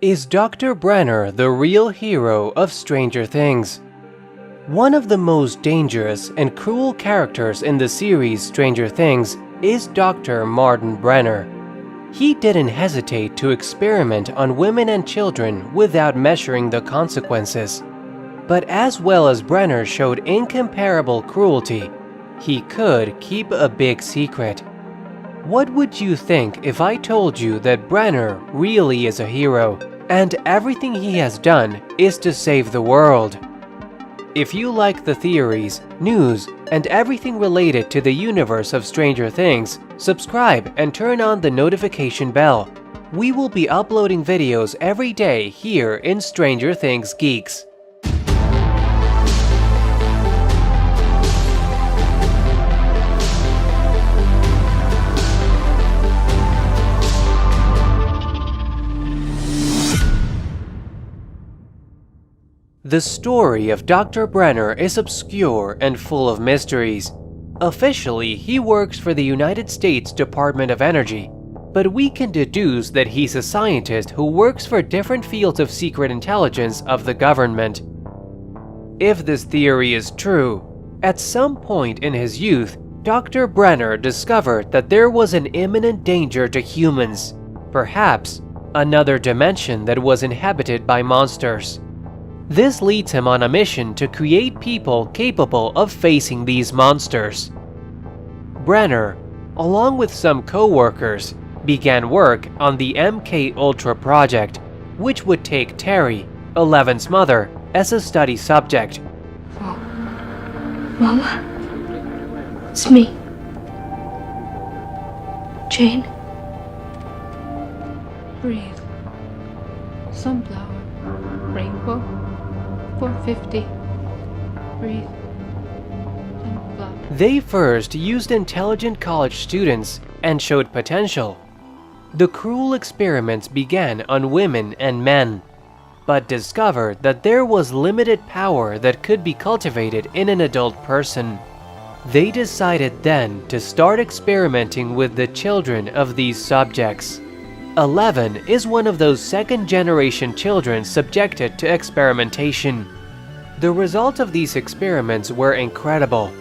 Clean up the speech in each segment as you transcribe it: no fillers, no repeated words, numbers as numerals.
Is Dr. Brenner the real hero of Stranger Things? One of the most dangerous and cruel characters in the series Stranger Things is Dr. Martin Brenner. He didn't hesitate to experiment on women and children without measuring the consequences. But as well as Brenner showed incomparable cruelty, he could keep a big secret. What would you think if I told you that Brenner really is a hero, and everything he has done is to save the world? If you like the theories, news, and everything related to the universe of Stranger Things, subscribe and turn on the notification bell. We will be uploading videos every day here in Stranger Things Geeks. The story of Dr. Brenner is obscure and full of mysteries. Officially, he works for the United States Department of Energy, but we can deduce that he's a scientist who works for different fields of secret intelligence of the government. If this theory is true, at some point in his youth, Dr. Brenner discovered that there was an imminent danger to humans, perhaps another dimension that was inhabited by monsters. This leads him on a mission to create people capable of facing these monsters. Brenner, along with some co-workers, began work on the MK Ultra project, which would take Terry, Eleven's mother, as a study subject. Oh. Mama? It's me. Jane? Breathe. Sunflower. Rainbow. 450. Breathe. Sunflower. They first used intelligent college students and showed potential. The cruel experiments began on women and men, but discovered that there was limited power that could be cultivated in an adult person. They decided then to start experimenting with the children of these subjects. 11 is one of those second-generation children subjected to experimentation. The results of these experiments were incredible.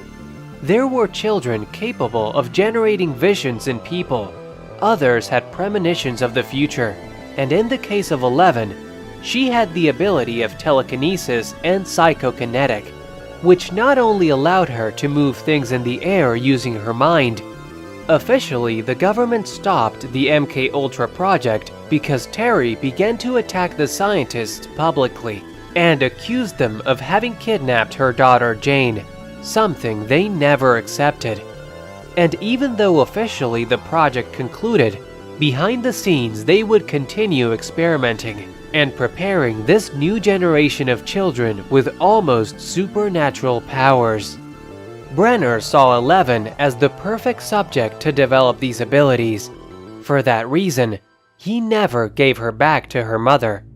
There were children capable of generating visions in people. Others had premonitions of the future, and in the case of 11, she had the ability of telekinesis and psychokinetic, which not only allowed her to move things in the air using her mind. Officially, the government stopped the MK Ultra project because Terry began to attack the scientists publicly and accused them of having kidnapped her daughter Jane, something they never accepted. And even though officially the project concluded, behind the scenes they would continue experimenting and preparing this new generation of children with almost supernatural powers. Brenner saw 11 as the perfect subject to develop these abilities. For that reason, he never gave her back to her mother.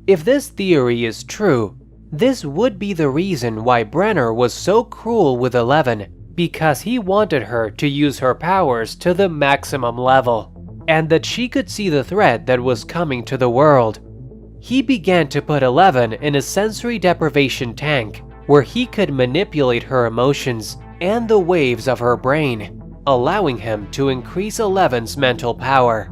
If this theory is true, this would be the reason why Brenner was so cruel with 11, because he wanted her to use her powers to the maximum level, and that she could see the threat that was coming to the world. He began to put 11 in a sensory deprivation tank, where he could manipulate her emotions and the waves of her brain, allowing him to increase 11's mental power.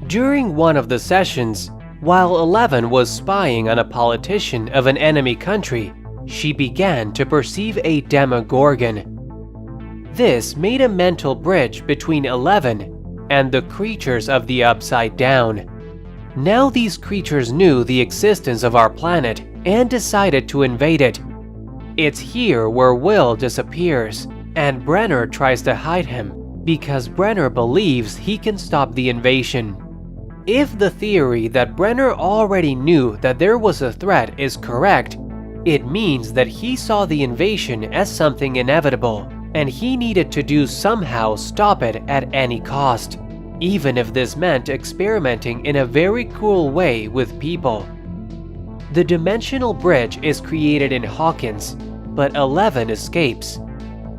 During one of the sessions, while 11 was spying on a politician of an enemy country, she began to perceive a Demogorgon. This made a mental bridge between 11 and the creatures of the Upside Down. Now these creatures knew the existence of our planet and decided to invade it. It's here where Will disappears, and Brenner tries to hide him because Brenner believes he can stop the invasion. If the theory that Brenner already knew that there was a threat is correct, it means that he saw the invasion as something inevitable, and he needed to somehow stop it at any cost, even if this meant experimenting in a very cruel way with people. The dimensional bridge is created in Hawkins, but 11 escapes.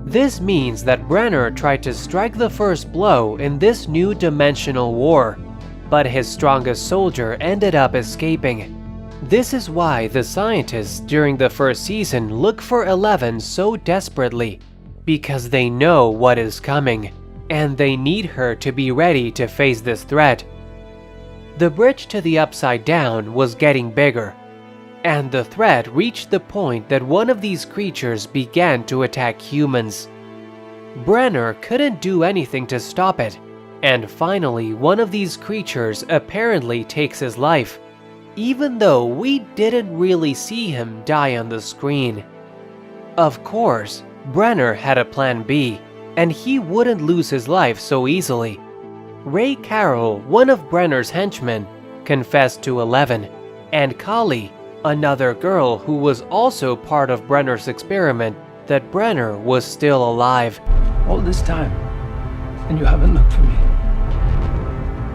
This means that Brenner tried to strike the first blow in this new dimensional war. but his strongest soldier ended up escaping. This is why the scientists during the first season look for 11 so desperately, because they know what is coming, and they need her to be ready to face this threat. The bridge to the Upside Down was getting bigger, and the threat reached the point that one of these creatures began to attack humans. Brenner couldn't do anything to stop it, and finally one of these creatures apparently takes his life, even though we didn't really see him die on the screen. Of course, Brenner had a plan B, and he wouldn't lose his life so easily. Ray Carroll, one of Brenner's henchmen, confessed to 11, and Kali, another girl who was also part of Brenner's experiment, that Brenner was still alive. All this time, and you haven't looked for me.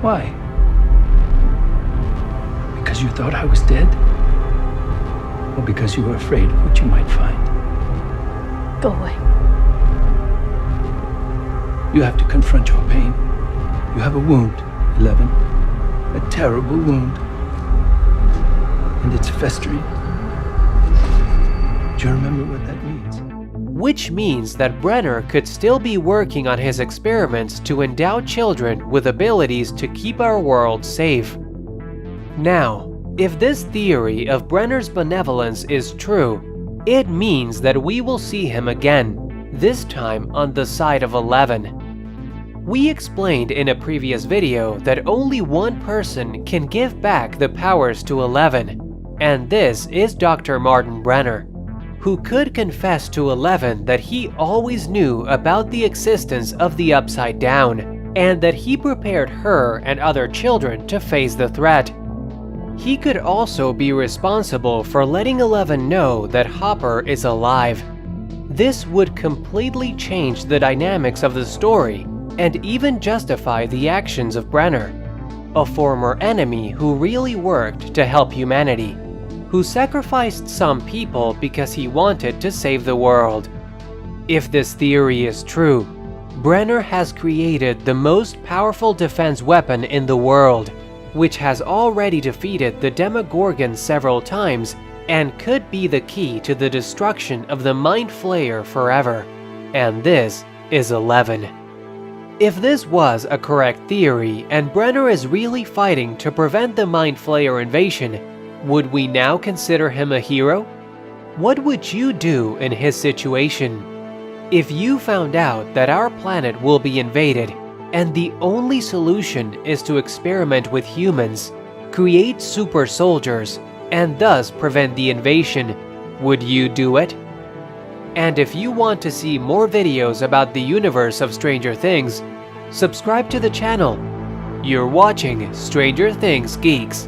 Why? Because you thought I was dead? Or because you were afraid of what you might find? Go away. You have to confront your pain. You have a wound, 11. A terrible wound. And it's festering. Do you remember what that means? Which means that Brenner could still be working on his experiments to endow children with abilities to keep our world safe. Now, if this theory of Brenner's benevolence is true, it means that we will see him again, this time on the side of 11. We explained in a previous video that only one person can give back the powers to 11, and this is Dr. Brenner, who could confess to 11 that he always knew about the existence of the Upside Down, and that he prepared her and other children to face the threat. He could also be responsible for letting 11 know that Hopper is alive. This would completely change the dynamics of the story, and even justify the actions of Brenner, a former enemy who really worked to help humanity, who sacrificed some people because he wanted to save the world. If this theory is true, Brenner has created the most powerful defense weapon in the world, which has already defeated the Demogorgon several times and could be the key to the destruction of the Mind Flayer forever. And this is 11. If this was a correct theory and Brenner is really fighting to prevent the Mind Flayer invasion, would we now consider him a hero? What would you do in his situation? If you found out that our planet will be invaded, and the only solution is to experiment with humans, create super soldiers, and thus prevent the invasion, would you do it? And if you want to see more videos about the universe of Stranger Things, subscribe to the channel. You're watching Stranger Things Geeks.